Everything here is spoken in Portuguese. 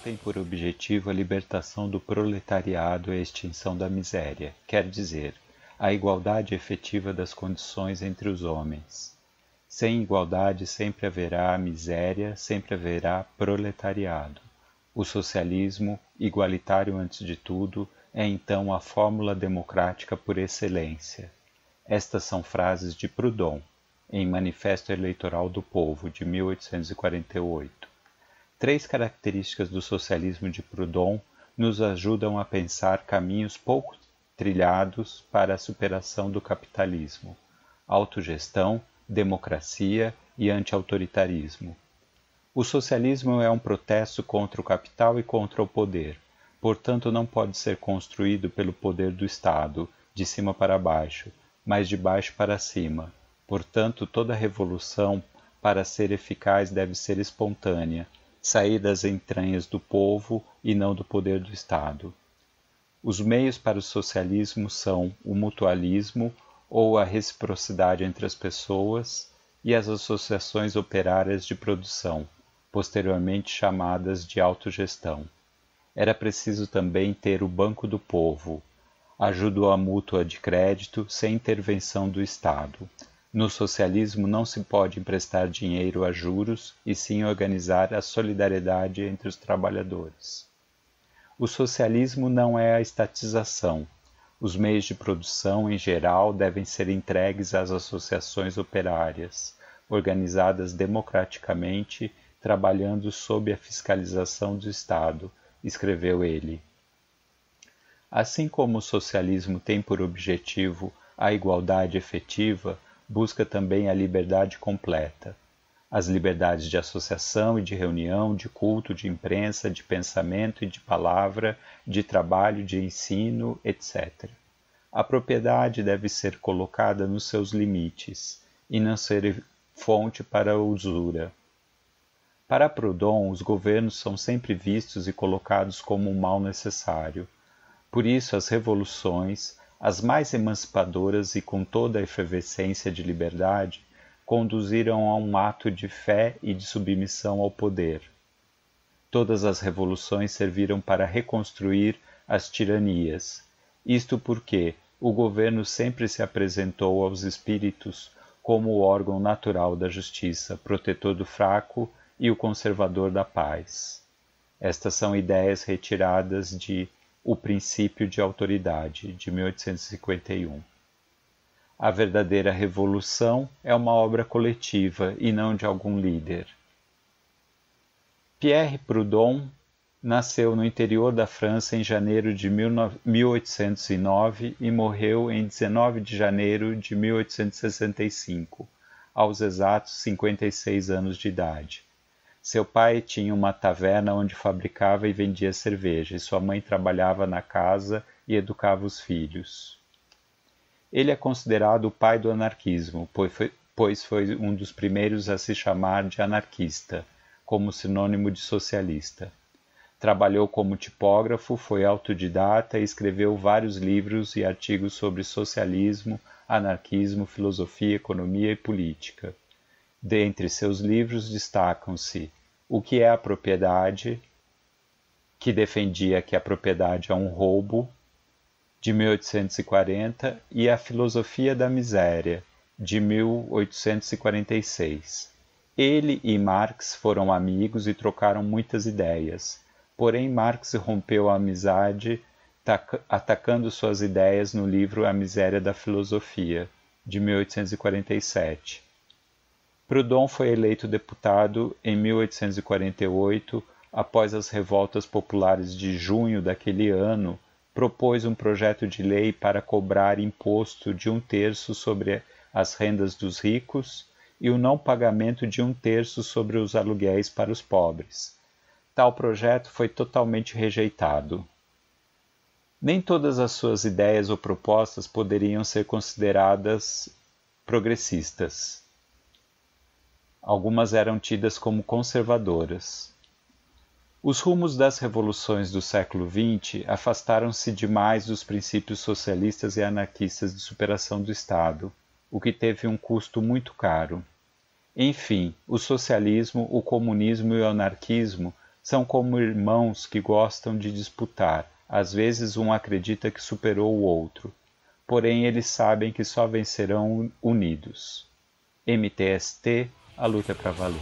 tem por objetivo a libertação do proletariado e a extinção da miséria, quer dizer, a igualdade efetiva das condições entre os homens. Sem igualdade sempre haverá miséria, sempre haverá proletariado. O socialismo, igualitário antes de tudo, é então a fórmula democrática por excelência. Estas são frases de Proudhon, em Manifesto Eleitoral do Povo, de 1848. Três características do socialismo de Proudhon nos ajudam a pensar caminhos pouco trilhados para a superação do capitalismo: autogestão, democracia e anti-autoritarismo. O socialismo é um protesto contra o capital e contra o poder, portanto não pode ser construído pelo poder do Estado, de cima para baixo, mas de baixo para cima. Portanto, toda revolução, para ser eficaz, deve ser espontânea, sair das entranhas do povo e não do poder do Estado. Os meios para o socialismo são o mutualismo, ou a reciprocidade entre as pessoas, e as associações operárias de produção, posteriormente chamadas de autogestão. Era preciso também ter o Banco do Povo, ajuda mútua de crédito sem intervenção do Estado. No socialismo não se pode emprestar dinheiro a juros, e sim organizar a solidariedade entre os trabalhadores. O socialismo não é a estatização. Os meios de produção, em geral, devem ser entregues às associações operárias, organizadas democraticamente, trabalhando sob a fiscalização do Estado, escreveu ele. Assim como o socialismo tem por objetivo a igualdade efetiva, busca também a liberdade completa. As liberdades de associação e de reunião, de culto, de imprensa, de pensamento e de palavra, de trabalho, de ensino, etc. A propriedade deve ser colocada nos seus limites e não ser fonte para a usura. Para Proudhon, os governos são sempre vistos e colocados como um mal necessário. Por isso, as revoluções, as mais emancipadoras e com toda a efervescência de liberdade, conduziram a um ato de fé e de submissão ao poder. Todas as revoluções serviram para reconstruir as tiranias. Isto porque o governo sempre se apresentou aos espíritos como o órgão natural da justiça, protetor do fraco e o conservador da paz. Estas são ideias retiradas de O Princípio de Autoridade, de 1851. A verdadeira revolução é uma obra coletiva e não de algum líder. Pierre Proudhon nasceu no interior da França em janeiro de 1809 e morreu em 19 de janeiro de 1865, aos exatos 56 anos de idade. Seu pai tinha uma taverna onde fabricava e vendia cerveja, e sua mãe trabalhava na casa e educava os filhos. Ele é considerado o pai do anarquismo, pois foi um dos primeiros a se chamar de anarquista, como sinônimo de socialista. Trabalhou como tipógrafo, foi autodidata e escreveu vários livros e artigos sobre socialismo, anarquismo, filosofia, economia e política. Dentre seus livros destacam-se O que é a Propriedade, que defendia que a propriedade é um roubo, de 1840, e A Filosofia da Miséria, de 1846. Ele e Marx foram amigos e trocaram muitas ideias, porém Marx rompeu a amizade atacando suas ideias no livro A Miséria da Filosofia, de 1847. Proudhon foi eleito deputado em 1848, após as revoltas populares de junho daquele ano. Propôs um projeto de lei para cobrar imposto de 1/3 sobre as rendas dos ricos e o não pagamento de 1/3 sobre os aluguéis para os pobres. Tal projeto foi totalmente rejeitado. Nem todas as suas ideias ou propostas poderiam ser consideradas progressistas. Algumas eram tidas como conservadoras. Os rumos das revoluções do século XX afastaram-se demais dos princípios socialistas e anarquistas de superação do Estado, o que teve um custo muito caro. Enfim, o socialismo, o comunismo e o anarquismo São como irmãos que gostam de disputar. Às vezes um acredita que superou o outro, porém eles sabem que só vencerão unidos. MTST, a luta é pra valer.